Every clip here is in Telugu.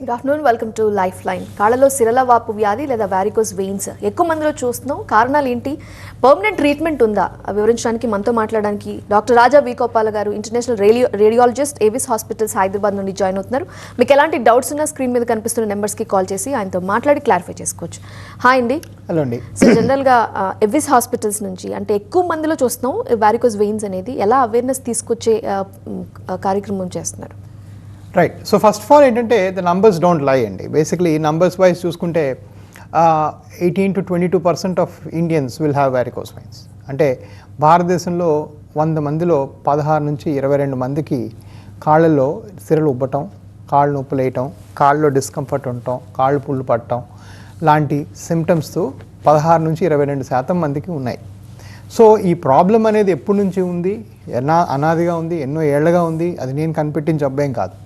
Good afternoon, welcome to life line. కాళ్ళలో సిరల వాపు వ్యాధి లేదా వారికోస్ వెయిన్స్ ఎక్కువ మందిలో చూస్తున్నాం. కారణాలు ఏంటి? పర్మనెంట్ ట్రీట్మెంట్ ఉందా? వివరించడానికి మనతో మాట్లాడడానికి డాక్టర్ రాజా వీకోపాల గారు, international radiologist, Avis hospitals Hyderabad నుండి జాయిన్ అవుతున్నారు. మీకు ఎలాంటి డౌట్స్ ఉన్నా స్క్రీన్ మీద కనిపిస్తున్న నెంబర్స్కి కాల్ చేసి ఆయనతో మాట్లాడి క్లారిఫై చేసుకోవచ్చు. హాయ్ అండి. హలో అండి. సో జనరల్గా ఏవిస్ హాస్పిటల్స్ నుంచి అంటే ఎక్కువ మందిలో చూస్తున్నాం వారికోస్ వెయిన్స్ అనేది, ఎలా అవేర్నెస్ తీసుకొచ్చే కార్యక్రమం చేస్తున్నారు? Right. So first of all ఏంటంటే ద నంబర్స్ డోంట్ లై అండి. బేసిక్లీ నంబర్స్ వైజ్ చూసుకుంటే 18 to 22% of Indians will have varicose veins. అంటే భారతదేశంలో 100 మందిలో 16 నుంచి 22 మందికి కాళ్ళల్లో సిరలు ఉబ్బటం, కాళ్ళు నొప్పులు వేయటం, కాళ్ళలో డిస్కంఫర్ట్ ఉండటం, కాళ్ళు పుళ్ళు పట్టడం లాంటి సిమ్టమ్స్తో 16 నుంచి 22% మందికి ఉన్నాయి. సో ఈ ప్రాబ్లం అనేది ఎప్పటి నుంచి ఉంది, అనాదిగా ఉంది, ఎన్నో ఏళ్లగా ఉంది. అది నేను కనిపెట్టిన జబ్బేం కాదు.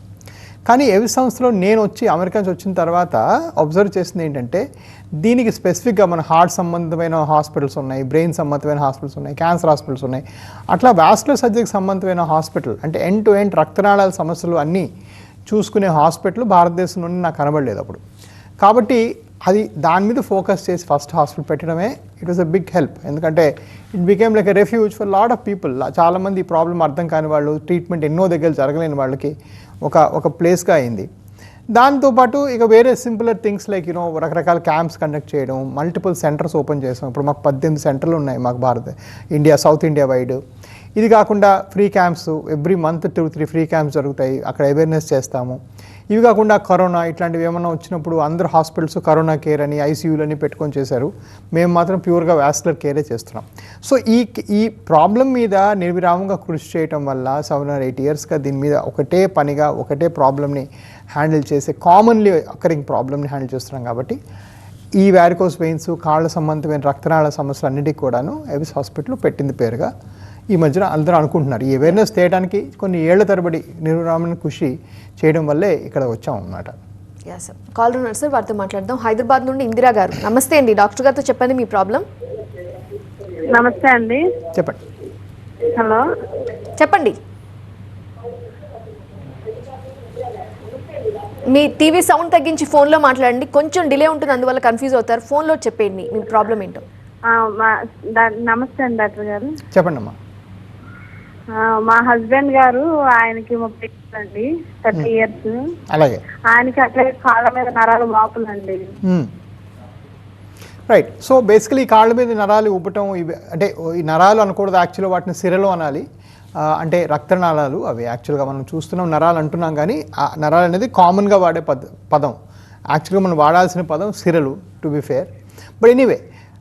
కానీ ఏవిస్ సంస్థలో నేను వచ్చి అమెరికా నుంచి వచ్చిన తర్వాత అబ్జర్వ్ చేసింది ఏంటంటే, దీనికి స్పెసిఫిక్గా మన హార్ట్ సంబంధమైన హాస్పిటల్స్ ఉన్నాయి, బ్రెయిన్ సంబంధమైన హాస్పిటల్స్ ఉన్నాయి, క్యాన్సర్ హాస్పిటల్స్ ఉన్నాయి. అట్లా వాస్కులర్ సర్జరీకి సంబంధమైన హాస్పిటల్ అంటే ఎండ్ టు ఎండ్ రక్తనాళాల సమస్యలు అన్నీ చూసుకునే హాస్పిటల్ భారతదేశంలోనే నాకు కనబడలేదు అప్పుడు. కాబట్టి అది దాని మీద ఫోకస్ చేసి ఫస్ట్ హాస్పిటల్ పెట్టడమే it was a big help. ఎందుకంటే it became like a refuge for lot of people. చాలామంది ఈ ప్రాబ్లం అర్థం కాని వాళ్ళు, ట్రీట్మెంట్ ఎన్నో దగ్గర జరగలేని వాళ్ళకి ఒక ప్లేస్గా అయింది. దాంతోపాటు ఇక వేరే సింపులర్ థింగ్స్ లైక్ రకరకాల క్యాంప్స్ కండక్ట్ చేయడం, మల్టిపుల్ సెంటర్స్ ఓపెన్ చేసాం. ఇప్పుడు మాకు 18 సెంటర్లు ఉన్నాయి మాకు ఇండియా, సౌత్ ఇండియా వైడ్. ఇది కాకుండా free camps every month 2-3 free camps జరుగుతాయి, అక్కడ అవేర్నెస్ చేస్తాము. ఇవి కాకుండా కరోనా ఇట్లాంటివి ఏమైనా వచ్చినప్పుడు అందరు హాస్పిటల్స్ కరోనా కేర్ అని, ఐసీయూలని పెట్టుకొని చేశారు. మేము మాత్రం ప్యూర్గా వాస్కులర్ కేరే చేస్తున్నాం. సో ఈ ప్రాబ్లం మీద నిర్విరామంగా కృషి చేయటం వల్ల 7 or 8 yearsగా దీని మీద ఒకటే పనిగా ఒకటే ప్రాబ్లమ్ని హ్యాండిల్ చేసే, కామన్లీ అకరింగ్ ప్రాబ్లమ్ని హ్యాండిల్ చేస్తున్నాం. కాబట్టి ఈ వారికోస్ వెయిన్స్, కాళ్ళ సంబంధమైన రక్తనాళ సమస్యలు అన్నిటికీ కూడాను ఏవిస్ హాస్పిటల్ పెట్టింది పేరుగా ఈ మధ్యన అందరూ అనుకుంటున్నారు. ఈ అవేర్నెస్ తేయడానికి కొన్ని ఏళ్ల తరబడి నిర్విరామణ కృషి చేయడం వల్లే ఇక్కడ వచ్చాం అన్నమాట. సార్ కాల్ ఉన్నారు సార్, వారితో మాట్లాడదాం. హైదరాబాద్ నుండి ఇందిరా గారు. నమస్తే అండి. డాక్టర్ గారితో చెప్పండి మీ ప్రాబ్లం. నమస్తే అండి. చెప్పండి. హలో, చెప్పండి. మీ టీవీ సౌండ్ తగ్గించి ఫోన్లో మాట్లాడండి. కొంచెం డిలే ఉంటుంది, అందువల్ల కన్ఫ్యూజ్ అవుతారు. ఫోన్లో చెప్పండి మీ ప్రాబ్లం ఏంటో. నమస్తే అండి డాక్టర్ గారు. చెప్పండి అమ్మా. మా హస్బెండ్ గారు, ఆయనకి 30 అండి, 30 years. అలాగే ఆయనకి అట్లే కాళ్ళ మీద నరాలు వాపులండి. రైట్. సో బేసికలీ కాళ్ళ మీద నరాలు ఉబ్బటం, ఇవి అంటే ఈ నరాలు అనకూడదు, యాక్చువల్గా వాటిని సిరలు అనాలి. అంటే రక్తనాళాలు అవి. యాక్చువల్గా మనం చూస్తున్నాం నరాలు అంటున్నాం, కానీ ఆ నరాలు అనేది కామన్గా వాడే పదం. యాక్చువల్గా మనం వాడాల్సిన పదం సిరలు, to be fair. But anyway,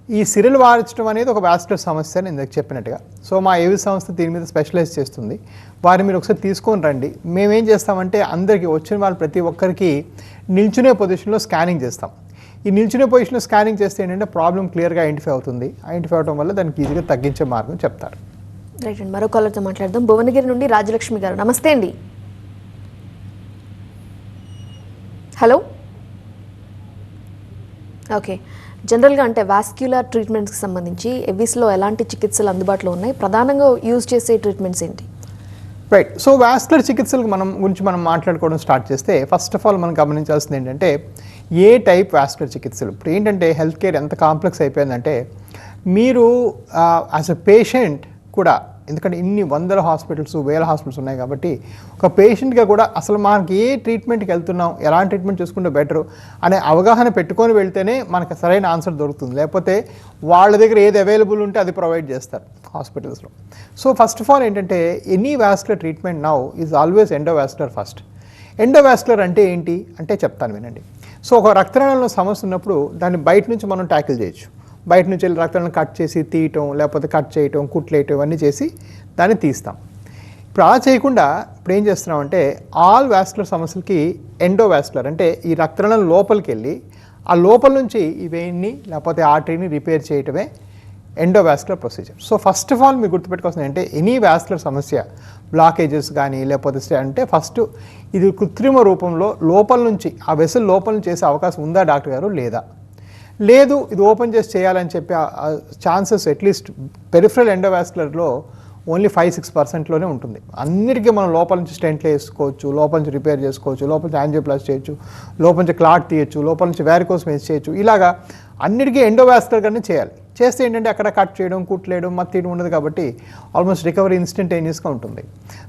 ఈ సిరలు వార్చడం అనేది ఒక వాస్కులర్ సమస్య అని ఇందాక చెప్పినట్టుగా. సో మా ఏవిస్ సంస్థ దీని మీద స్పెషలైజ్ చేస్తుంది. వారిని మీరు ఒకసారి తీసుకొని రండి. మేమేం చేస్తామంటే అందరికీ వచ్చిన వాళ్ళు ప్రతి ఒక్కరికి నిల్చునే పొజిషన్లో స్కానింగ్ చేస్తాం. ఈ నిల్చునే పొజిషన్లో స్కానింగ్ చేస్తే ఏంటంటే ప్రాబ్లం క్లియర్గా ఐడెంటిఫై అవుతుంది. ఐడెంటిఫై అవడం వల్ల దానికి ఈజీగా తగ్గించే మార్గం చెప్తారు. రైట్ అండి. మరో కాలర్తో మాట్లాడదాం. భువనగిరి నుండి రాజలక్ష్మి గారు. నమస్తే అండి. హలో. ఓకే. జనరల్గా అంటే వాస్క్యులర్ ట్రీట్మెంట్స్కి సంబంధించి ఎవిస్లో ఎలాంటి చికిత్సలు అందుబాటులో ఉన్నాయి? ప్రధానంగా యూజ్ చేసే ట్రీట్మెంట్స్ ఏంటి? రైట్. సో వాస్కులర్ చికిత్సలకు గురించి మనం మాట్లాడుకోవడం స్టార్ట్ చేస్తే ఫస్ట్ ఆఫ్ ఆల్ మనం గమనించాల్సింది ఏంటంటే ఏ టైప్ వాస్కులర్ చికిత్సలు. ఇప్పుడు ఏంటంటే హెల్త్ కేర్ ఎంత కాంప్లెక్స్ అయిపోయిందంటే మీరు యాజ్ అ పేషెంట్ కూడా, ఎందుకంటే ఇన్ని వందల హాస్పిటల్స్, వేల హాస్పిటల్స్ ఉన్నాయి కాబట్టి ఒక పేషెంట్గా కూడా అసలు మనకి ఏ ట్రీట్మెంట్కి వెళ్తున్నాం, ఎలాంటి ట్రీట్మెంట్ చేసుకుంటే బెటరు అనే అవగాహన పెట్టుకొని వెళ్తేనే మనకు సరైన ఆన్సర్ దొరుకుతుంది. లేకపోతే వాళ్ళ దగ్గర ఏది అవైలబుల్ ఉంటే అది ప్రొవైడ్ చేస్తారు హాస్పిటల్స్లో. సో ఫస్ట్ ఆఫ్ ఆల్ ఏంటంటే any vascular treatment now is always endovascular first. Endovascular అంటే ఏంటి అంటే చెప్తాను వినండి. సో ఒక రక్తనాళంలో సమస్య ఉన్నప్పుడు దాన్ని బయట నుంచి మనం ట్యాకిల్ చేయొచ్చు. బయట నుంచి వెళ్ళి రక్తాలను కట్ చేసి తీయటం, లేకపోతే కట్ చేయటం, కుట్లేయటం ఇవన్నీ చేసి దాన్ని తీస్తాం. ఇప్పుడు అలా చేయకుండా ఇప్పుడు ఏం చేస్తున్నామంటే ఆల్ వాస్కులర్ సమస్యలకి ఎండోవాస్కులర్ అంటే ఈ రక్తనాళం లోపలికి వెళ్ళి ఆ లోపల నుంచి ఈ వెయిన్ని లేకపోతే ఆర్టరీని రిపేర్ చేయటమే endovascular procedure. So first of all మీరు గుర్తుపెట్టుకోవాల్సింది అంటే ఎనీ వాస్కులర్ సమస్య, బ్లాకేజెస్ కానీ లేకపోతే అంటే ఫస్ట్ ఇది కృత్రిమ రూపంలో లోపల నుంచి ఆ వెసల్ లోపల నుంచి చేసే అవకాశం ఉందా డాక్టర్ గారు, లేదా? లేదు, ఇది ఓపెన్ చేసి చేయాలని చెప్పి ఛాన్సెస్ అట్లీస్ట్ పెరిఫరల్ ఎండోవాస్కులర్లో ఓన్లీ 5-6%లోనే ఉంటుంది. అన్నిటికీ మనం లోపల నుంచి స్టెంట్లు వేసుకోవచ్చు, లోపల నుంచి రిపేర్ చేసుకోవచ్చు, లోపల నుంచి యాంజియోప్లాస్టీ చేయొచ్చు, లోపల నుంచి క్లాట్ తీయచ్చు, లోపల నుంచి వారికోస్ వెయిన్స్ చేయొచ్చు. ఇలాగా అన్నిటికీ ఎండోవాస్కులర్గానే చేయాలి. చేస్తే ఏంటంటే అక్కడ కట్ చేయడం, కుట్లేయడం, మత్తీయడం ఉండదు కాబట్టి ఆల్మోస్ట్ రికవరీ ఇన్స్టంటేనియస్గా ఉంటుంది.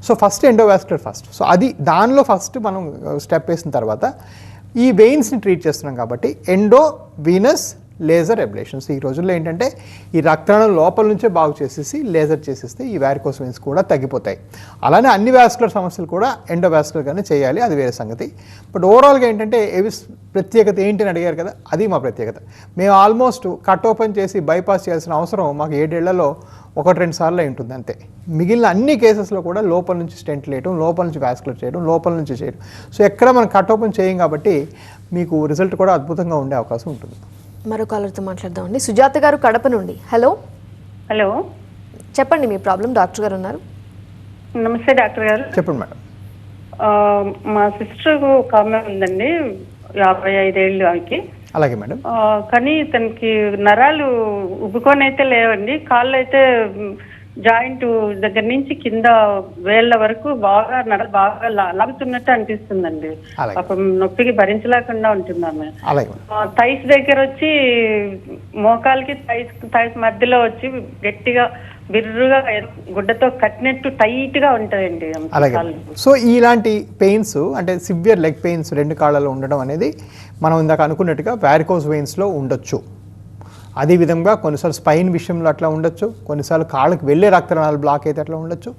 So first endovascular first. So అది దానిలో ఫస్ట్ మనం స్టెప్ వేసిన తర్వాత ఈ వెయిన్స్ని ట్రీట్ చేస్తున్నాం కాబట్టి ఎండో వీనస్ లేజర్ అబ్లేషన్స్. ఈ రోజుల్లో ఏంటంటే ఈ రక్తనాళం లోపల నుంచే బాగు చేసేసి లేజర్ చేసేస్తే ఈ వారికోస్ వెయిన్స్ కూడా తగ్గిపోతాయి. అలానే అన్ని వాస్కులర్ సమస్యలు కూడా ఎండోవాస్కులర్గానే చేయాలి, అది వేరే సంగతి. బట్ ఓవరాల్గా ఏంటంటే ఏవిస్ ప్రత్యేకత ఏంటి అని అడిగారు కదా, అది మా ప్రత్యేకత. మేము ఆల్మోస్ట్ కట్ ఓపెన్ చేసి బైపాస్ చేయాల్సిన అవసరం మాకు 7 ఏళ్లలో 1-2 సార్లు ఉంటుంది అంతే. మిగిలిన అన్ని కేసెస్లో కూడా లోపల నుంచి స్టెంట్ వేయడం, లోపల నుంచి వాస్కులర్ చేయడం, లోపల నుంచి చేయడం. సో ఎక్కడ మనం కట్ ఓపెన్ చేయం కాబట్టి మీకు రిజల్ట్ కూడా అద్భుతంగా ఉండే అవకాశం ఉంటుంది. మరో కాలర్తో మాట్లాడదామండి. సుజాత గారు కడప నుండి. హలో హలో, చెప్పండి మీ ప్రాబ్లం, డాక్టర్ గారు ఉన్నారు. నమస్తే డాక్టర్ గారు. చెప్పండి మేడం. మా సిస్టర్ ఒక ఆమె ఉందండి, 55 ఏళ్ళు ఆమెకి. అలాగే మేడం. కానీ తనకి నరాలు ఉబ్బుకొని అయితే లేవండి, కాళ్ళు అయితే జాయింట్ దగ్గర నుంచి కింద వేళ్ల వరకు బాగా బాగా లాగుతున్నట్టు అనిపిస్తుందండి. పాపం నొప్పికి భరించలేకుండా ఉంటుంది ఆమె. థైస్ దగ్గర వచ్చి మోకాలకి థైస్ మధ్యలో వచ్చి గట్టిగా బిర్రుగా గుడ్డతో కట్టినట్టు టైట్ గా ఉంటాయండి. అలాగే. సో ఇలాంటి పెయిన్స్ అంటే సివియర్ లెగ్ పెయిన్స్ 2 కాళ్ళలో ఉండడం అనేది మనం ఇందాక అనుకున్నట్టుగా వారికోస్ వెయిన్స్లో ఉండొచ్చు. అదేవిధంగా కొన్నిసార్లు స్పైన్ విషయంలో అట్లా ఉండొచ్చు, కొన్నిసార్లు కాళ్ళకి వెళ్ళే రక్తనాళాలు బ్లాక్ అయితే అట్లా ఉండొచ్చు.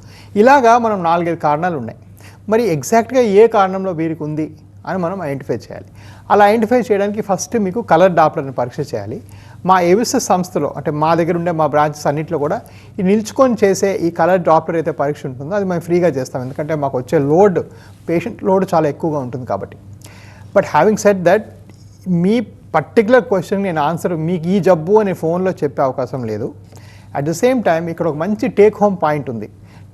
ఇలాగా మనం 4-5 కారణాలు ఉన్నాయి. మరి ఎగ్జాక్ట్గా ఏ కారణంలో వీరికి ఉంది అని మనం ఐడెంటిఫై చేయాలి. అలా ఐడెంటిఫై చేయడానికి ఫస్ట్ మీకు కలర్ డాప్లర్ని పరీక్ష చేయాలి. మా ఏవిఎస్ సంస్థలో అంటే మా దగ్గర ఉండే మా బ్రాంచెస్ అన్నింటిలో కూడా ఈ నిల్చుకొని చేసే ఈ కలర్ డాప్లర్ అయితే పరీక్ష ఉంటుందో అది మేము ఫ్రీగా చేస్తాం, ఎందుకంటే మాకు వచ్చే లోడ్ పేషెంట్ లోడ్ చాలా ఎక్కువగా ఉంటుంది కాబట్టి. But having said that me particular question నేను ఆన్సర్ మీకు ఈ జబ్బు అనే ఫోన్లో చెప్పే అవకాశం లేదు. అట్ ద సేమ్ టైం ఇక్కడ ఒక మంచి టేక్ హోమ్ పాయింట్ ఉంది.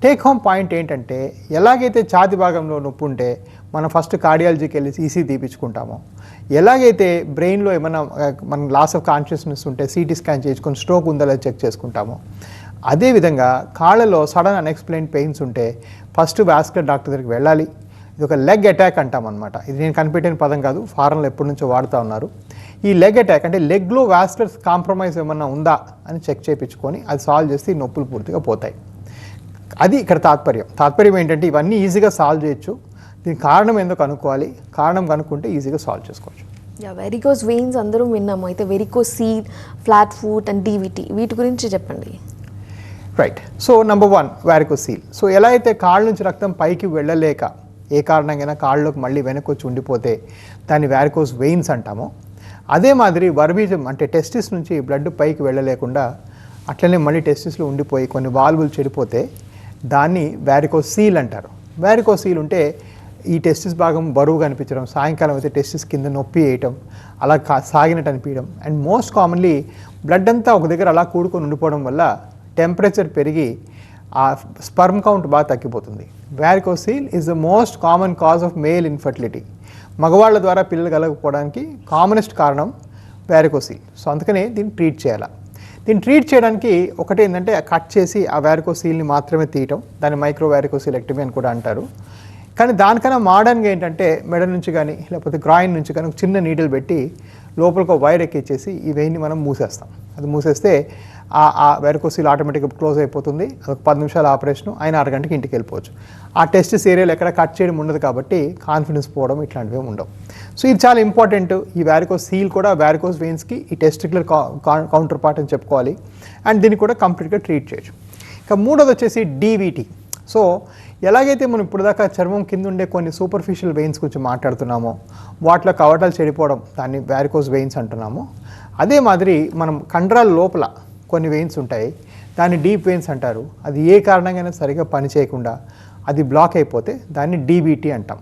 టేక్ హోమ్ పాయింట్ ఏంటంటే ఎలాగైతే ఛాతి భాగంలో నొప్పి ఉంటే మనం ఫస్ట్ కార్డియాలజీకి వెళ్ళి ఈసీ తీపించుకుంటామో, ఎలాగైతే బ్రెయిన్లో ఏమైనా మనం లాస్ ఆఫ్ కాన్షియస్నెస్ ఉంటే సిటీ స్కాన్ చేసుకొని స్ట్రోక్ ఉందో లేదో చెక్ చేసుకుంటామో, అదేవిధంగా కాళ్ళలో సడన్ అన్ఎక్స్ప్లెయిన్ పెయిన్స్ ఉంటే ఫస్ట్ వాస్కులర్ డాక్టర్ దగ్గరికి వెళ్ళాలి. ఇది ఒక లెగ్ అటాక్ అంటాం అనమాట. ఇది నేను కనిపెట్టిన పదం కాదు, ఫారెన్లో ఎప్పటి నుంచో వాడుతూ ఉన్నారు. ఈ లెగ్ అటాక్ అంటే లెగ్లో వాస్కులర్ కాంప్రమైజ్ ఏమన్నా ఉందా అని చెక్ చేయించుకొని అది సాల్వ్ చేస్తే ఈ నొప్పులు పూర్తిగా పోతాయి. అది ఇక్కడ తాత్పర్యం ఏంటంటే ఇవన్నీ ఈజీగా సాల్వ్ చేయొచ్చు. దీనికి కారణం ఏందో కనుక్కోవాలి, కారణం కనుక్కుంటే ఈజీగా సాల్వ్ చేసుకోవచ్చు. వెరికోస్ వెయిన్స్ అందరూ విన్నాము, అయితే varicose seal, flat foot and DVT వీటి గురించి చెప్పండి. Right. So number 1 varicose seal. So ఎలా అయితే కాళ్ళ నుంచి రక్తం పైకి వెళ్ళలేక ఏ కారణంగా కాళ్ళలోకి మళ్ళీ వెనక్కి వచ్చి ఉండిపోతే దాన్ని వారికోస్ వెయిన్స్ అంటామో, అదే మాదిరి వర్బీజం అంటే టెస్టిస్ నుంచి బ్లడ్ పైకి వెళ్ళలేకుండా అట్లనే మళ్ళీ టెస్టిస్లో ఉండిపోయి కొన్ని వాల్వులు చెడిపోతే దాన్ని వారికోస్ సీల్ అంటారు. వారికోస్ సీల్ ఉంటే ఈ టెస్టిస్ భాగం బరువుగా అనిపించడం, సాయంకాలం అయితే టెస్టిస్ కింద నొప్పి వేయటం, అలా సాగినట్టు అనిపించడం, అండ్ మోస్ట్ కామన్లీ బ్లడ్ అంతా ఒక దగ్గర అలా కూడుకొని ఉండిపోవడం వల్ల టెంపరేచర్ పెరిగి ఆ స్పర్మ్ కౌంట్ బాగా తగ్గిపోతుంది. Varicose seal is the most common cause of male infertility. మగవాళ్ళ ద్వారా పిల్లలు కలగకపోవడానికి కామనెస్ట్ కారణం వారికోస్ సీల్. సో అందుకనే దీన్ని ట్రీట్ చేయాలి. దీన్ని ట్రీట్ చేయడానికి ఒకటి ఏంటంటే కట్ చేసి ఆ వారికోస్ సీల్ని మాత్రమే తీయటం, దాన్ని మైక్రో వారికోసిలెక్టమీ అని కూడా అంటారు. కానీ దానికన్నా మోడర్న్గా ఏంటంటే మెడ నుంచి కానీ లేకపోతే గ్రాయిన్ నుంచి కానీ చిన్న నీడిల్ పెట్టి లోపలికి వైర్ ఎక్కించేసి ఈ వెయిన్ని మనం మూసేస్తాం. అది మూసేస్తే ఆ వారికోస్ సీల్ ఆటోమేటిక్గా క్లోజ్ అయిపోతుంది. ఒక 10 నిమిషాల ఆపరేషన్, ఆయన 6 గంటకి ఇంటికి వెళ్ళిపోవచ్చు. ఆ టెస్టిస్ ఏరియాలో ఎక్కడ కట్ చేయడం ఉండదు కాబట్టి కాన్ఫిడెన్స్ పోవడం ఇట్లాంటివి ఉండవు. సో ఇది చాలా ఇంపార్టెంట్. ఈ వారికోస్ సీల్ కూడా వారికోస్ వెయిన్స్కి ఈ టెస్టిక్యులర్ కౌంటర్ పార్ట్ అని చెప్పుకోవాలి. అండ్ దీన్ని కూడా కంప్లీట్గా ట్రీట్ చేయొచ్చు. ఇక మూడోది వచ్చేసి డీవీటీ. సో ఎలాగైతే మనం ఇప్పుడు దాకా చర్మం కింద ఉండే కొన్ని సూపర్ఫిషియల్ వెయిన్స్ గురించి మాట్లాడుతున్నామో, వాటిలో కవటాలు చెడిపోవడం దాన్ని వారికోస్ వెయిన్స్ అంటున్నాము. అదే మాదిరి మనం కండరాల లోపల కొన్ని వెయిన్స్ ఉంటాయి, దాన్ని డీప్ వెయిన్స్ అంటారు. అది ఏ కారణంగా సరిగా పని చేయకుండా అది బ్లాక్ అయిపోతే దాన్ని డీబీటీ అంటాం.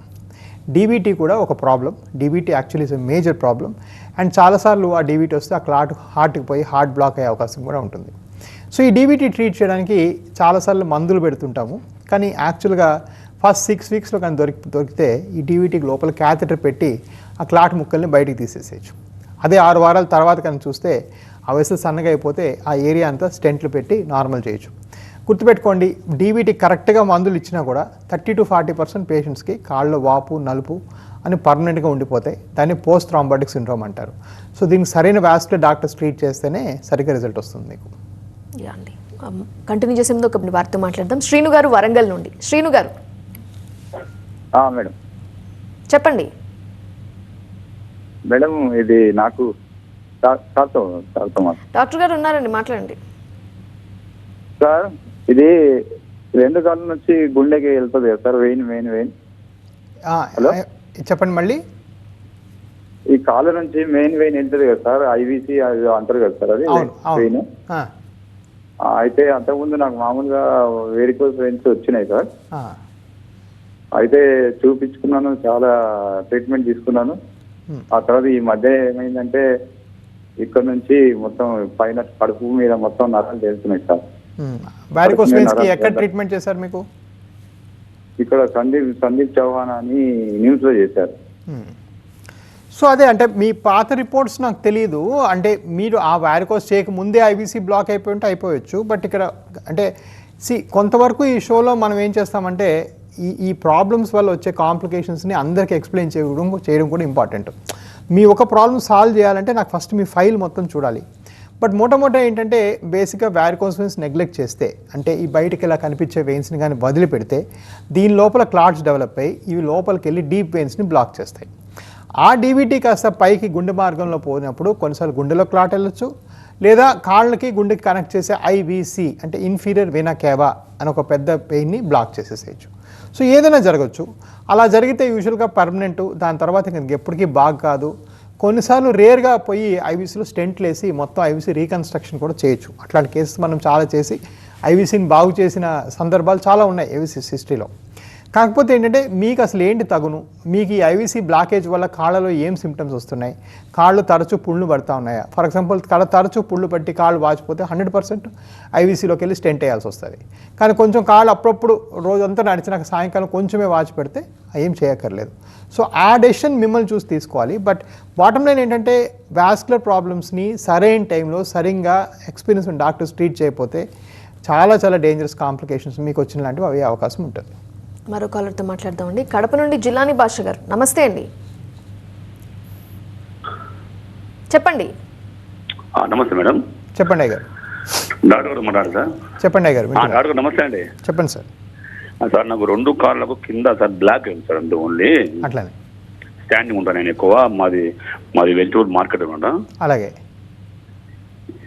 డీబీటీ కూడా ఒక problem. DBT actually is a major problem. And చాలాసార్లు ఆ డీబీటీ వస్తే ఆ క్లాట్ హార్ట్కి పోయి హార్ట్ బ్లాక్ అయ్యే అవకాశం కూడా ఉంటుంది. సో ఈ డీబీటీ ట్రీట్ చేయడానికి చాలాసార్లు మందులు పెడుతుంటాము, కానీ యాక్చువల్గా ఫస్ట్ 6 వీక్స్లో కానీ దొరికితే ఈ డీబీటీకి లోపల క్యాథెటర్ పెట్టి ఆ క్లాట్ ముక్కల్ని బయటికి తీసేసేయచ్చు. అదే 6 వారాల తర్వాత కానీ చూస్తే ఆ వెసల్ సన్నగా అయిపోతే ఆ ఏరియా అంతా స్టెంట్లు పెట్టి నార్మల్ చేయొచ్చు. గుర్తుపెట్టుకోండి, డీవీటీ కరెక్ట్గా మందులు ఇచ్చినా కూడా 30 to 40% పేషెంట్స్కి కాళ్ళలో వాపు నలుపు అని పర్మనెంట్గా ఉండిపోతాయి. దాన్ని పోస్ట్ థ్రాంబోటిక్ సిండ్రోమ్ అంటారు. సో దీనికి సరైన వాస్కులర్ డాక్టర్స్ ట్రీట్ చేస్తేనే సరిగ్గా రిజల్ట్ వస్తుంది మీకు. యా అండి, కంటిన్యూ చేసే ముందు ఒక వారితో మాట్లాడదాం. శ్రీను గారు వరంగల్ నుండి. శ్రీను గారు మేడం చెప్పండి. మేడం ఇది నాకు డాక్టర్ గారు ఉన్నారండి, మాట్లాడండి. సార్ ఇది 2 కాళ్ళ నుంచి గుండెకి వెళ్తుంది కదా సార్, వెయిన్. హలో చెప్పండి మళ్ళీ. ఈ కాళ్ళ నుంచి మెయిన్ వెయిన్ వెళ్తుంది కదా సార్, ఐవిసి అది అంటారు కదా సార్, అది వెయిన్. అయితే అంతకుముందు నాకు మామూలుగా వేరికోస్ వెయిన్స్ వచ్చినాయి సార్. అయితే చూపించుకున్నాను, చాలా ట్రీట్మెంట్ తీసుకున్నాను. ఆ తర్వాత ఈ మధ్య ఏమైందంటే ఇక్కడ నుంచి మొత్తం పైన కడుపు మీద మొత్తం నరాలు తెలుస్తున్నాయి సార్. వారికోస్ వెయిన్స్ కి ఎక్కడ ట్రీట్మెంట్ చేశారు మీకు? ఇక్కడ సందీప్ చౌహాన్ అని న్యూస్ లో చేశారు. సో అదే అంటే మీ పాత రిపోర్ట్స్ నాకు తెలియదు, అంటే మీరు ఆ వారికోస్ చేయక ముందే ఐవీసీ బ్లాక్ అయిపోయి ఉంటే అయిపోవచ్చు. బట్ ఇక్కడ అంటే కొంతవరకు ఈ షోలో మనం ఏం చేస్తామంటే ఈ ప్రాబ్లమ్స్ వల్ల వచ్చే కాంప్లికేషన్స్ని అందరికీ ఎక్స్ప్లెయిన్ చేయడం కూడా ఇంపార్టెంట్. మీ ఒక ప్రాబ్లమ్ సాల్వ్ చేయాలంటే నాకు ఫస్ట్ మీ ఫైల్ మొత్తం చూడాలి. బట్ మోటమోటా ఏంటంటే బేసిక్గా వారికోస్ వెయిన్స్ నెగ్లెక్ట్ చేస్తే, అంటే ఈ బయటకి ఇలా కనిపించే వెయిన్స్ని కానీ వదిలిపెడితే దీని లోపల క్లాట్స్ డెవలప్ అయ్యి ఇవి లోపలికి వెళ్ళి డీప్ వెయిన్స్ని బ్లాక్ చేస్తాయి. ఆ డీవీటీ కాస్త పైకి గుండె మార్గంలో పోయినప్పుడు కొన్నిసార్లు గుండెలో క్లాట్ వెళ్ళొచ్చు, లేదా కాళ్ళకి గుండెకి కనెక్ట్ చేసే ఐవీసీ అంటే ఇన్ఫీరియర్ వెనా కేవా అని ఒక పెద్ద పెయిన్ని బ్లాక్ చేసేసేయచ్చు. సో ఏదైనా జరగచ్చు. అలా జరిగితే యూజువల్గా పర్మనెంట్, దాని తర్వాత ఇంక ఎప్పటికీ బాగా కాదు. కొన్నిసార్లు రేర్గా పోయి ఐవీసీలో స్టెంట్లు వేసి మొత్తం ఐవీసీ రీకన్స్ట్రక్షన్ కూడా చేయొచ్చు. అట్లాంటి కేసెస్ మనం చాలా చేసి ఐవీసీని బాగు చేసిన సందర్భాలు చాలా ఉన్నాయి ఐవీసీ హిస్టరీలో. కాకపోతే ఏంటంటే మీకు అసలు ఏంటి తగును, మీకు ఈ ఐవీసీ బ్లాకేజ్ వల్ల కాళ్ళలో ఏం సిమ్టమ్స్ వస్తున్నాయి, కాళ్ళు తరచూ పుళ్ళు పడుతూ ఉన్నాయా? ఫర్ ఎగ్జాంపుల్ తరచూ పుళ్ళు పట్టి కాళ్ళు వాచిపోతే 100% ఐవీసీలోకి వెళ్ళి స్టెంట్ వేయాల్సి వస్తుంది. కానీ కొంచెం కాళ్ళు అప్పుడప్పుడు రోజంతా నడిచినాక సాయంకాలం కొంచెమే వాచి పెడితే ఏం చేయక్కర్లేదు. సో ఆ డెసిషన్ మిమ్మల్ని చూసి తీసుకోవాలి. బట్ బాటమ్ లైన్ ఏంటంటే వాస్కులర్ ప్రాబ్లమ్స్ని సరైన టైంలో సరిగ్గా ఎక్స్పీరియన్స్ ఉన్న డాక్టర్స్ ట్రీట్ చేయకపోతే చాలా చాలా డేంజరస్ కాంప్లికేషన్స్ మీకు వచ్చిన లాంటివి అయ్యే అవకాశం ఉంటుంది. మరో కాలర్తో మాట్లాడదామండి. కడప నుండి జిల్లాని భాష గారు, నమస్తే అండి, చెప్పండి. నమస్తే మేడం. చెప్పండి అయ్య గారు. డాక్టర్ గారు మాట్లాడు సార్. చెప్పండి అయ్య గారు. డాక్టర్ నమస్తే అండి. చెప్పండి సార్. సార్ నాకు 2 కాళ్ళకు కింద సార్ బ్లాక్ అయింది సార్, అంతే. ఓన్లీ అట్లానే స్టాండింగ్ ఉంటాను నేను ఎక్కువ. మాది వెజిటబుల్ మార్కెట్ అనమాట. అలాగే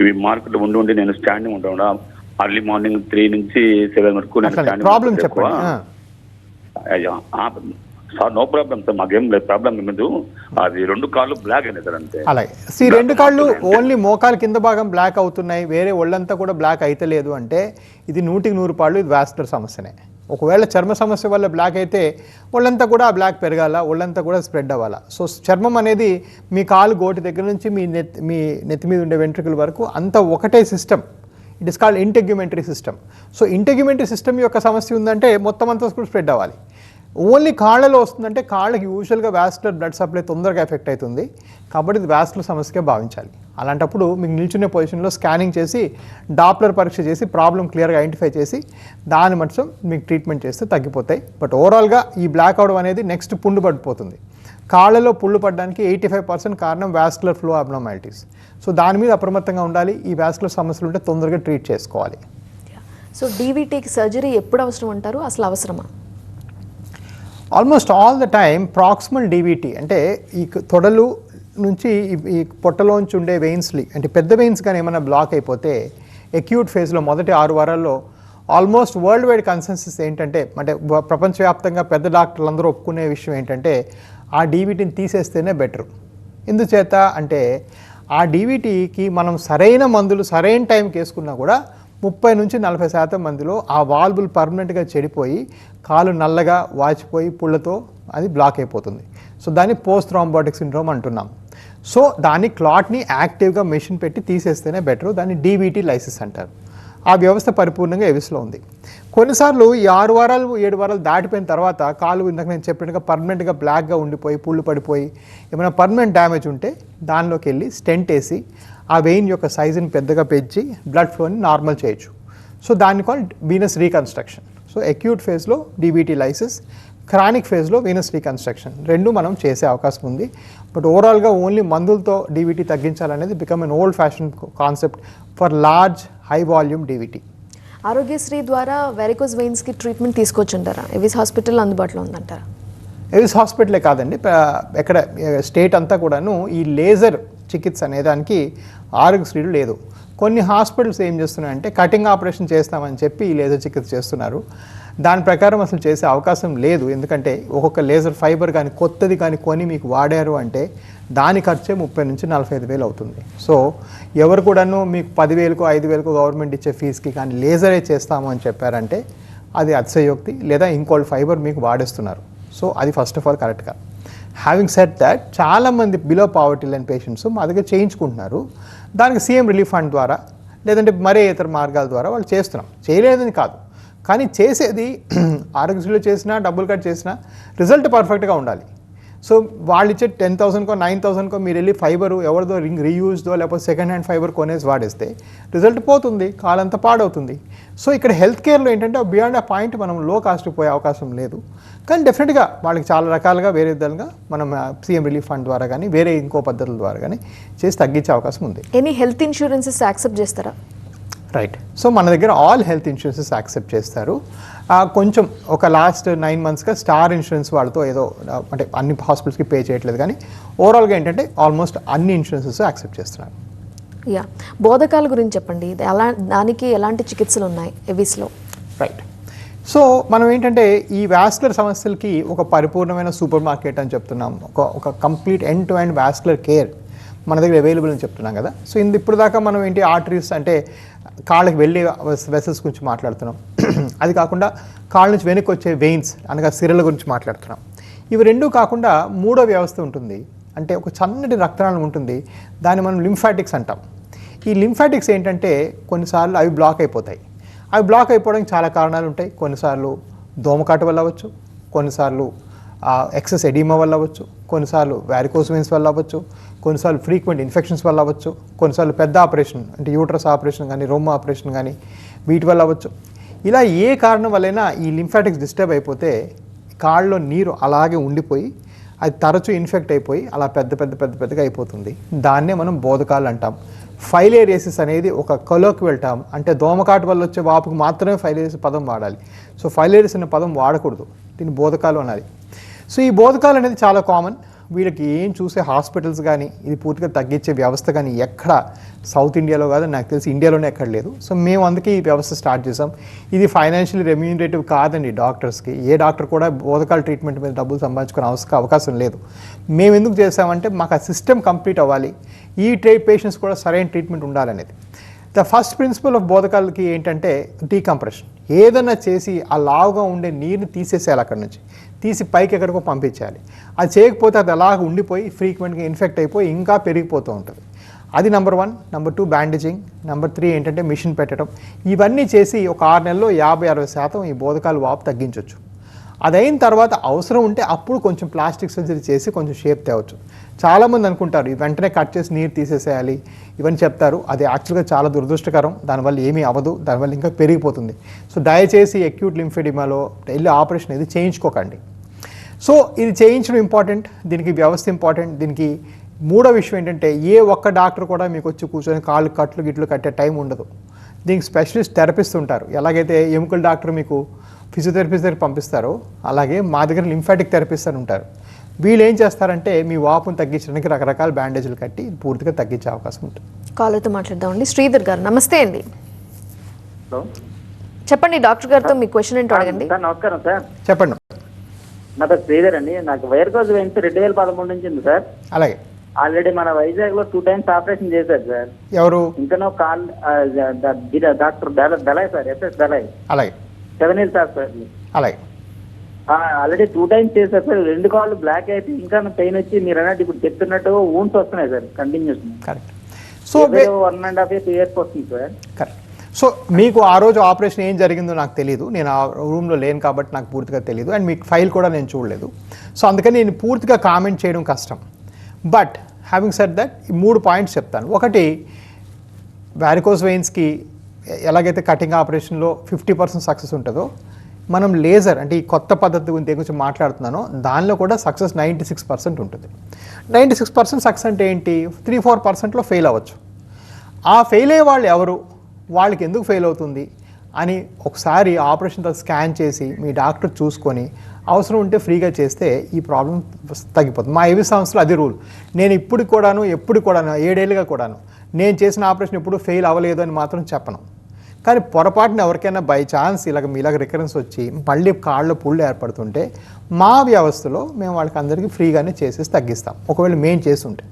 ఇవి మార్కెట్ ఉండి నేను స్టాండింగ్ ఉంటాను. అర్లీ మార్నింగ్ 3 నుంచి 7 వరకు నేను స్టాండింగ్. ప్రాబ్లం చెప్పండి సార్. నో ప్రాబ్లం సార్, మాకేం లేదు, ప్రాబ్లం ఏమదు. అది 2 కాళ్ళు బ్లాక్ అయినాయి సార్, అంతే. అలాగే 2 కాళ్ళు ఓన్లీ మోకాలు కింద భాగం బ్లాక్ అవుతున్నాయి, వేరే ఒళ్ళంతా కూడా బ్లాక్ అయితే లేదు అంటే ఇది 100% పాళ్ళు ఇది వాస్కులర్ సమస్యనే. ఒకవేళ చర్మ సమస్య వల్ల బ్లాక్ అయితే ఒళ్ళంతా కూడా ఆ బ్లాక్ పెరగాల, ఒళ్ళంతా కూడా స్ప్రెడ్ అవ్వాలా. సో చర్మం అనేది మీ కాలు గోటి దగ్గర నుంచి మీ నెత్తి మీద ఉండే వెంట్రుకల వరకు అంతా ఒకటే system. It is called integumentary system. So integumentary system యొక్క సమస్య ఉందంటే మొత్తం అంతా కూడా స్ప్రెడ్ అవ్వాలి. ఓన్లీ కాళ్ళలో వస్తుందంటే కాళ్ళకి యూజువల్గా వాస్కులర్ బ్లడ్ సప్లై తొందరగా ఎఫెక్ట్ అవుతుంది, కాబట్టి ఇది వాస్కులర్ సమస్యగా భావించాలి. అలాంటప్పుడు మీకు నిల్చునే పొజిషన్లో స్కానింగ్ చేసి డాప్లర్ పరీక్ష చేసి ప్రాబ్లం క్లియర్గా ఐడెంటిఫై చేసి దాని మటుకు మీకు ట్రీట్మెంట్ చేస్తే తగ్గిపోతాయి. బట్ ఓవరాల్గా ఈ బ్లాక్ అవడం అనేది నెక్స్ట్ పుండు పడిపోతుంది. కాళ్ళలో పుళ్ళు పడడానికి 85% కారణం వాస్కులర్ ఫ్లో అబ్నార్మాలిటీస్. సో దాని మీద అప్రమత్తంగా ఉండాలి. ఈ వాస్కులర్ సమస్యలు ఉంటే తొందరగా ట్రీట్ చేసుకోవాలి. సో డీవీటీకి సర్జరీ ఎప్పుడు అవసరం అంటారు, అసలు అవసరమా? Almost all the time proximal DVT అంటే ఈ తొడలు నుంచి ఈ పొట్టలోంచి ఉండే వెయిన్స్ని అంటే పెద్ద వెయిన్స్ కానీ ఏమైనా బ్లాక్ అయిపోతే అక్యూట్ ఫేజ్లో మొదటి 6 వారాల్లో ఆల్మోస్ట్ వరల్డ్ వైడ్ కన్సెన్సస్ ఏంటంటే, అంటే ప్రపంచవ్యాప్తంగా పెద్ద డాక్టర్లు అందరూ ఒప్పుకునే విషయం ఏంటంటే ఆ డీవీటీని తీసేస్తేనే బెటర్. ఎందుచేత అంటే ఆ డీవీటీకి మనం సరైన మందులు సరైన టైంకి వేసుకున్నా కూడా 30 నుంచి 40% మందిలో ఆ వాల్వులు పర్మనెంట్గా చెడిపోయి కాలు నల్లగా వాచిపోయి పుళ్ళతో అది బ్లాక్ అయిపోతుంది. సో దాన్ని పోస్ట్ థ్రాంబోటిక్ సిండ్రోమ్ అంటున్నాం. సో దాన్ని క్లాట్ని యాక్టివ్గా మెషిన్ పెట్టి తీసేస్తేనే బెటర్. దాన్ని డీవీటీ లైసిస్ అంటారు. ఆ వ్యవస్థ పరిపూర్ణంగా ఎవిస్లో ఉంది. కొన్నిసార్లు ఈ 6 వారాలు 7 వారాలు దాటిపోయిన తర్వాత కాలు ఇందాక నేను చెప్పినట్టుగా పర్మనెంట్గా బ్లాక్గా ఉండిపోయి పుళ్ళు పడిపోయి ఏమైనా పర్మనెంట్ డ్యామేజ్ ఉంటే దానిలోకి వెళ్ళి స్టెంట్ వేసి ఆ వెయిన్ యొక్క సైజుని పెద్దగా పెంచి బ్లడ్ ఫ్లోని నార్మల్ చేయొచ్చు. సో దాన్ని call venous reconstruction. So acute ఫేజ్లో డీబీటీ లైసిస్, క్రానిక్ ఫేజ్లో వీనస్ రీకన్స్ట్రక్షన్ రెండు మనం చేసే అవకాశం ఉంది. బట్ ఓవరాల్గా ఓన్లీ మందులతో డీవీటీ తగ్గించాలనేది become an old fashion concept for large high volume DVT. Aarogyasri ద్వారా వెరికోస్ వెయిన్స్కి ట్రీట్మెంట్ తీసుకోవచ్చుంటారా? ఎవిస్ హాస్పిటల్ అందుబాటులో ఉందంటారా? ఎవిస్ హాస్పిటలే కాదండి, ఎక్కడ స్టేట్ అంతా కూడాను ఈ లేజర్ చికిత్స అనేదానికి ఆరోగ్యశ్రీలు లేదు. కొన్ని హాస్పిటల్స్ ఏం చేస్తున్నాయంటే కటింగ్ ఆపరేషన్ చేస్తామని చెప్పి ఈ లేజర్ చికిత్స చేస్తున్నారు. దాని ప్రకారం అసలు చేసే అవకాశం లేదు. ఎందుకంటే ఒక్కొక్క లేజర్ ఫైబర్ కానీ కొత్తది కానీ కొని మీకు వాడారు అంటే దాని ఖర్చే 30,000 నుంచి 45,000 అవుతుంది. సో ఎవరు కూడాను మీకు 10,000కు 5,000కు గవర్నమెంట్ ఇచ్చే ఫీజుకి కానీ లేజరే చేస్తాము అని చెప్పారంటే అది అతిశయోక్తి, లేదా ఇంకోటి ఫైబర్ మీకు వాడేస్తున్నారు. సో అది ఫస్ట్ ఆఫ్ ఆల్ కరెక్ట్ కాదు. హ్యావింగ్ సెడ్ దట్ చాలామంది బిలో పావర్టీ లైన్ పేషెంట్స్ మా దగ్గర చేయించుకుంటున్నారు. దానికి సీఎం రిలీఫ్ ఫండ్ ద్వారా లేదంటే మరే ఇతర మార్గాల ద్వారా వాళ్ళు చేస్తున్నాం, చేయలేదని కాదు. కానీ చేసేది ఆరోగ్యశ్రీలో చేసినా డబ్బులు కట్ చేసినా రిజల్ట్ పర్ఫెక్ట్గా ఉండాలి. సో వాళ్ళు ఇచ్చే 10,000కో 9,000కో మీరు వెళ్ళి ఫైబరు ఎవరిదో రీయూజ్దో లేకపోతే సెకండ్ హ్యాండ్ ఫైబర్ కొనేసి వాడేస్తే రిజల్ట్ పోతుంది, కాలంతా పాడవుతుంది. సో ఇక్కడ హెల్త్ కేర్లో ఏంటంటే బియాండ్ ఆ పాయింట్ మనం లో కాస్ట్ పోయే అవకాశం లేదు. కానీ డెఫినెట్గా వాళ్ళకి చాలా రకాలుగా వేరే విధాలుగా మనం సీఎం రిలీఫ్ ఫండ్ ద్వారా కానీ వేరే ఇంకో పద్ధతుల ద్వారా కానీ చేసి తగ్గించే అవకాశం ఉంది. ఎనీ హెల్త్ ఇన్సూరెన్సెస్ యాక్సెప్ట్ చేస్తారా? రైట్. సో మన దగ్గర ఆల్ హెల్త్ ఇన్సూరెన్సెస్ యాక్సెప్ట్ చేస్తారు. కొంచెం ఒక లాస్ట్ 9 monthsగా స్టార్ ఇన్సూరెన్స్ వాళ్ళతో ఏదో అంటే అన్ని హాస్పిటల్స్కి పే చేయట్లేదు, కానీ ఓవరాల్గా ఏంటంటే ఆల్మోస్ట్ అన్ని ఇన్సూరెన్సెస్ యాక్సెప్ట్ చేస్తున్నారు. యా, బోధకాల గురించి చెప్పండి. దానికి ఎలాంటి చికిత్సలు ఉన్నాయి ఎవిస్లో? రైట్. సో మనం ఏంటంటే ఈ వాస్కులర్ సమస్యలకి ఒక పరిపూర్ణమైన సూపర్ మార్కెట్ అని చెప్తున్నాం. ఒక complete end to end vascular care మన దగ్గర అవైలబుల్ అని చెప్తున్నాం కదా. సో ఇప్పుడు దాకా మనం ఏంటి ఆర్టరీస్ అంటే కాళ్ళకి వెళ్ళే వెసల్స్ గురించి మాట్లాడుతున్నాం. అది కాకుండా కాళ్ళ నుంచి వెనక్కి వచ్చే వెయిన్స్ అనగా సిరల గురించి మాట్లాడుతున్నాం. ఇవి రెండూ కాకుండా మూడో వ్యవస్థ ఉంటుంది, అంటే ఒక చన్నటి రక్తనాళం ఉంటుంది, దాన్ని మనం లింఫాటిక్స్ అంటాం. ఈ లింఫాటిక్స్ ఏంటంటే కొన్నిసార్లు అవి బ్లాక్ అయిపోతాయి. అవి బ్లాక్ అయిపోవడానికి చాలా కారణాలు ఉంటాయి. కొన్నిసార్లు దోమకాటు వల్ల అవ్వచ్చు, కొన్నిసార్లు ఎక్సెస్ ఎడిమా వల్ల అవ్వచ్చు, కొన్నిసార్లు వారికోస్ వెయిన్స్ వల్ల అవ్వచ్చు, కొన్నిసార్లు ఫ్రీక్వెంట్ ఇన్ఫెక్షన్స్ వల్ల అవ్వచ్చు, కొన్నిసార్లు పెద్ద ఆపరేషన్ అంటే యూట్రస్ ఆపరేషన్ కానీ రోమ్ ఆపరేషన్ కానీ వీటి వల్ల అవ్వచ్చు. ఇలా ఏ కారణం వల్లైనా ఈ లింఫాటిక్స్ డిస్టర్బ్ అయిపోతే కాళ్ళలో నీరు అలాగే ఉండిపోయి అది తరచూ ఇన్ఫెక్ట్ అయిపోయి అలా పెద్దగా అయిపోతుంది. దాన్నే మనం బోధకాలు అంటాం. ఫైలేరియాసిస్ అనేది ఒక కొలోక్వియల్ టర్మ్, అంటే దోమకాటు వల్ల వచ్చే వాపుకు మాత్రమే ఫైలేరియాసిస్ పదం వాడాలి. సో ఫైలేరియాసిస్ అనే పదం వాడకూడదు, దీన్ని బోధకాలు అనాలి. సో ఈ బోధకాలు అనేది చాలా కామన్. వీళ్ళకి ఏం చూసే హాస్పిటల్స్ కానీ ఇది పూర్తిగా తగ్గించే వ్యవస్థ కానీ ఎక్కడ సౌత్ ఇండియాలో కాదు, నాకు తెలిసి ఇండియాలోనే ఎక్కడ లేదు. సో మేము అందుకే ఈ వ్యవస్థ స్టార్ట్ చేసాం. ఇది ఫైనాన్షియలీ రెమ్యూనరేటివ్ కాదండి డాక్టర్స్కి. ఏ డాక్టర్ కూడా బోధకాల ట్రీట్మెంట్ మీద డబ్బులు సంపాదించుకునే అవకాశం లేదు. మేము ఎందుకు చేసామంటే మాకు ఆ సిస్టమ్ కంప్లీట్ అవ్వాలి, ఈ పేషెంట్స్ కూడా సరైన ట్రీట్మెంట్ ఉండాలనేది. ద ఫస్ట్ ప్రిన్సిపల్ ఆఫ్ బోధకాలకి ఏంటంటే డీకంప్రెషన్. ఏదైనా చేసి ఆ లావుగా ఉండే నీరుని తీసేసేయాలి, అక్కడి నుంచి తీసి పైకి ఎక్కడికో పంపించాలి. అది చేయకపోతే అది అలాగ ఉండిపోయి ఫ్రీక్వెంట్గా ఇన్ఫెక్ట్ అయిపోయి ఇంకా పెరిగిపోతూ ఉంటుంది. అది నెంబర్ 1. Number 2 bandaging. నెంబర్ 3 ఏంటంటే మిషన్ పెట్టడం. ఇవన్నీ చేసి ఒక 6 నెలల్లో 50-60% ఈ బోధకాలు వాపు తగ్గించవచ్చు. అదైన తర్వాత అవసరం ఉంటే అప్పుడు కొంచెం ప్లాస్టిక్ సర్జరీ చేసి కొంచెం షేప్ తేవచ్చు. చాలామంది అనుకుంటారు వెంటనే కట్ చేసి నీరు తీసేసేయాలి ఇవన్నీ చెప్తారు. అది యాక్చువల్గా చాలా దురదృష్టకరం. దానివల్ల ఏమీ అవ్వదు, దానివల్ల ఇంకా పెరిగిపోతుంది. సో దయచేసి అక్యూట్ లింఫెడిమాలో వెళ్ళి ఆపరేషన్ ఇది చేయించుకోకండి. సో ఇది చేయించడం ఇంపార్టెంట్, దీనికి వ్యవస్థ ఇంపార్టెంట్. దీనికి మూడో విషయం ఏంటంటే ఏ ఒక్క డాక్టర్ కూడా మీకు వచ్చి కూర్చొని కాళ్ళు గిట్లు కట్టే టైం ఉండదు. దీనికి స్పెషలిస్ట్ థెరపిస్ట్ ఉంటారు. ఎలాగైతే ఎముకల డాక్టర్ మీకు ఫిజియోథెరపిస్ట్ దగ్గర పంపిస్తారో అలాగే మా దగ్గర లింఫాటిక్ థెరపిస్ట్ అని ఉంటారు. వీళ్ళు ఏం చేస్తారంటే మీ వాపును తగ్గించడానికి రకరకాల బ్యాండేజీలు కట్టి పూర్తిగా తగ్గించే అవకాశం ఉంటుంది. కాలర్తో మాట్లాడదామండి. శ్రీధర్ గారు నమస్తే అండి. హలో చెప్పండి, డాక్టర్ గారితో మీ క్వశ్చన్ ఏంటో అడగండి. సార్ నమస్కారం సార్. చెప్పండి. నా పేరు శ్రీధర్ అండి. నాకు వైర్కోజ్ వెయిన్స్ 2013 నుంచి ఉంది సార్. అలాగే ఆల్రెడీ మన వైజాగ్ లో 2 times ఆపరేషన్ చేశారు సార్. ఎవరు? ఇంకనో డాక్టర్ దళాయ్ సార్, ఎస్ఎస్ దళాయ్. అలాగే 7 years సార్. అలాగే ఆల్రెడీ 2 times చేశారు సార్. 2 కాళ్ళు బ్లాక్ అయితే ఇంకా పెయిన్ వచ్చి మీరు అన్నట్టు ఇప్పుడు చెప్తున్నట్టు ఊన్స్ వస్తున్నాయి sir continuous. Correct. So 1.5 years వస్తుంది సార్. కరెక్ట్. సో మీకు ఆ రోజు ఆపరేషన్ ఏం జరిగిందో నాకు తెలియదు, నేను ఆ రూమ్లో లేను కాబట్టి నాకు పూర్తిగా తెలియదు, అండ్ మీకు ఫైల్ కూడా నేను చూడలేదు. సో అందుకని నేను పూర్తిగా కామెంట్ చేయడం కష్టం. బట్ హ్యావింగ్ సెడ్ దట్ ఈ 3 పాయింట్స్ చెప్తాను. ఒకటి, వారికోస్ వెయిన్స్కి ఎలాగైతే కటింగ్ ఆపరేషన్లో 50% సక్సెస్ ఉంటుందో, మనం లేజర్ అంటే ఈ కొత్త పద్ధతి గురించి మాట్లాడుతున్నానో దానిలో కూడా సక్సెస్ 96% ఉంటుంది. 96% సక్సెస్ అంటే ఏంటి? 3-4%లో ఫెయిల్ అవ్వచ్చు. ఆ ఫెయిల్ అయ్యే వాళ్ళు ఎవరు, వాళ్ళకి ఎందుకు ఫెయిల్ అవుతుంది అని ఒకసారి ఆపరేషన్ తర్వాత స్కాన్ చేసి మీ డాక్టర్ చూసుకొని అవసరం ఉంటే ఫ్రీగా చేస్తే ఈ ప్రాబ్లం తగ్గిపోతుంది. మా ఏవి సంస్థలో అది రూల్. నేను ఎప్పుడు కూడాను 7 ఏళ్ళుగా కూడాను నేను చేసిన ఆపరేషన్ ఎప్పుడు ఫెయిల్ అవ్వలేదు అని మాత్రం చెప్పను. కానీ పొరపాటున ఎవరికైనా బై ఛాన్స్ మీలాగ రికరెన్స్ వచ్చి మళ్ళీ కాళ్ళలో పుళ్ళు ఏర్పడుతుంటే మా వ్యవస్థలో మేము వాళ్ళకి అందరికీ ఫ్రీగానే చేసేసి తగ్గిస్తాం, ఒకవేళ మేము చేసి ఉంటే.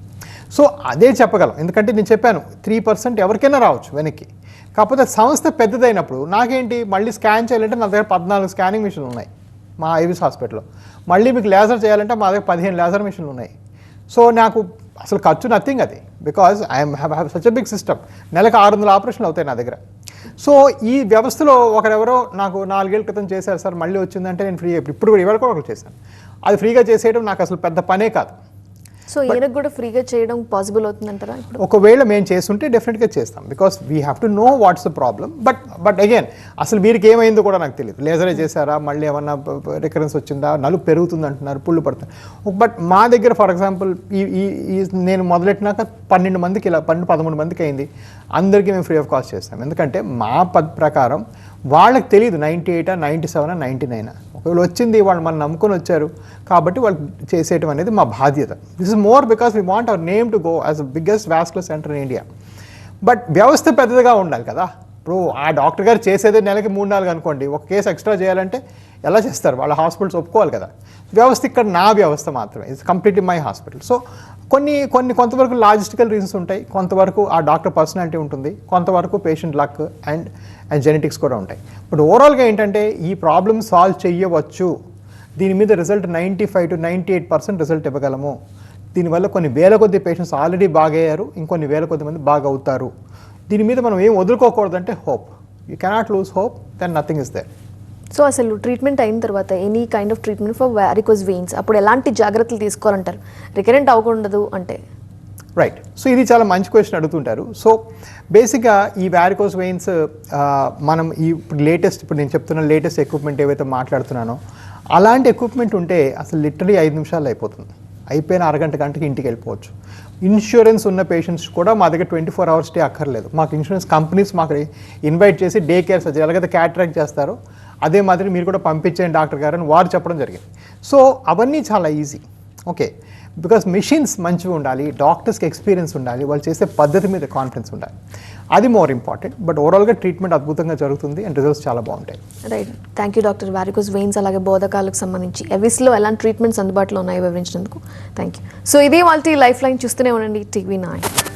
సో అదే చెప్పగలం, ఎందుకంటే నేను చెప్పాను 3% ఎవరికైనా రావచ్చు వెనక్కి. కాకపోతే సంస్థ పెద్దదైనప్పుడు నాకేంటి, మళ్ళీ స్కాన్ చేయాలంటే నా దగ్గర 14 స్కానింగ్ మిషన్లు ఉన్నాయి మా ఐవిస్ హాస్పిటల్లో. మళ్ళీ మీకు లేజర్ చేయాలంటే మా దగ్గర 15 లేజర్ మిషన్లు ఉన్నాయి. సో నాకు అసలు ఖర్చు నథింగ్ అది, because I am have such a big system. నెలకు 600 ఆపరేషన్లు అవుతాయి నా దగ్గర. సో ఈ వ్యవస్థలో ఒకరెవరో నాకు 4 ఏళ్ళ క్రితం చేశారు సార్, మళ్ళీ వచ్చిందంటే నేను ఫ్రీగా ఇప్పుడు కూడా ఇవాళ కూడా ఒకరు చేశాను. అది ఫ్రీగా చేసేయడం నాకు అసలు పెద్ద పనే కాదు. సో ఈయనకు కూడా ఫ్రీగా చేయడం పాసిబుల్ అవుతుందంటారా? ఒకవేళ మేము చేస్తుంటే డెఫినెట్గా చేస్తాం, because we have to know what's the problem. But again అసలు వీరికి ఏమైందో కూడా నాకు తెలియదు. లేజరే చేశారా, మళ్ళీ ఏమన్నా రికరెన్స్ వచ్చిందా, నలుపు పెరుగుతుంది అంటున్నారు, పుళ్ళు పడుతుంది. బట్ మా దగ్గర ఫర్ ఎగ్జాంపుల్ ఈ నేను మొదలెట్టినాక 12 మందికి ఇలా 13 మందికి అయింది. అందరికీ మేము ఫ్రీ ఆఫ్ కాస్ట్ చేస్తాం, ఎందుకంటే మా ప్రకారం వాళ్ళకి తెలియదు 98, 97, 99. ఒకవేళ వచ్చింది వాళ్ళు మనం నమ్ముకొని వచ్చారు కాబట్టి వాళ్ళు చేసేయటం అనేది మా బాధ్యత. This is more because we want hour name to go as the biggest vascular centre in India. But వ్యవస్థ పెద్దదిగా ఉండాలి కదా. ఇప్పుడు ఆ డాక్టర్ గారు చేసేదే నెలకి 3-4 అనుకోండి, ఒక కేసు ఎక్స్ట్రా చేయాలంటే ఎలా చేస్తారు? వాళ్ళ హాస్పిటల్స్ ఒప్పుకోవాలి కదా. వ్యవస్థ ఇక్కడ నా వ్యవస్థ మాత్రమే, it's completely my hospital. So కొంతవరకు లాజిస్టికల్ రీజన్స్ ఉంటాయి, కొంతవరకు ఆ డాక్టర్ పర్సనాలిటీ ఉంటుంది, కొంతవరకు పేషెంట్ లక్ అండ్ జెనెటిక్స్ కూడా ఉంటాయి. బట్ ఓవరాల్గా ఏంటంటే ఈ ప్రాబ్లమ్ సాల్వ్ చేయవచ్చు. దీని మీద రిజల్ట్ 95 to 98% రిజల్ట్ ఇవ్వగలము. దీనివల్ల కొన్ని వేల కొద్ది పేషెంట్స్ ఆల్రెడీ బాగయ్యారు, ఇంకొన్ని వేల కొద్ది మంది బాగా అవుతారు. దీని మీద మనం ఏం వదులుకోకూడదంటే hope. You cannot lose hope, then nothing is there. So అసలు ట్రీట్మెంట్ అయిన తర్వాత any kind of treatment for varicose veins అప్పుడు ఎలాంటి జాగ్రత్తలు తీసుకోవాలంటారు రికరెంట్ అవ్వకూడదు అంటే? రైట్. సో ఇది చాలా మంచి క్వశ్చన్ అడుగుతుంటారు. సో బేసిక్గా ఈ వారికోస్ వెయిన్స్ మనం ఇప్పుడు నేను చెప్తున్న లేటెస్ట్ ఎక్విప్మెంట్ ఏవైతే మాట్లాడుతున్నానో అలాంటి ఎక్విప్మెంట్ ఉంటే అసలు లిటరలీ 5 నిమిషాల్లో అయిపోతుంది. అయిపోయిన గంటకి ఇంటికి వెళ్ళిపోవచ్చు. ఇన్సూరెన్స్ ఉన్న పేషెంట్స్ కూడా మా దగ్గర 24 hours స్టే అక్కర్లేదు. మాకు ఇన్సూరెన్స్ కంపెనీస్ మాకు ఇన్వైట్ చేసి డే కేర్ సర్జరీ ఎలాగైతే క్యాటరాక్ట్ చేస్తారో అదే మాదిరి మీరు కూడా పంపించేయండి డాక్టర్ గారు అని వారు చెప్పడం జరిగింది. సో అవన్నీ చాలా ఈజీ. ఓకే, బికాస్ మెషిన్స్ మంచిగా ఉండాలి, డాక్టర్స్కి ఎక్స్పీరియన్స్ ఉండాలి, వాళ్ళు చేసే పద్ధతి మీద కాన్ఫిడెన్స్ ఉండాలి. అది మోర్ ఇంపార్టెంట్. బట్ ఓవరాల్గా ట్రీట్మెంట్ అద్భుతంగా జరుగుతుంది అండ్ రిజల్ట్స్ చాలా బాగుంటాయి. Right, thank you doctor. Varicose veins అలాగే బోధకాలకు సంబంధించి ఎవిస్లో ఎలాంటి ట్రీట్మెంట్స్ అందుబాటులో ఉన్నాయో వివరించినందుకు థ్యాంక్ యూ. సో ఇదే వాళ్ళ లైఫ్ లైన్ చూస్తూనే ఉండండి TV9.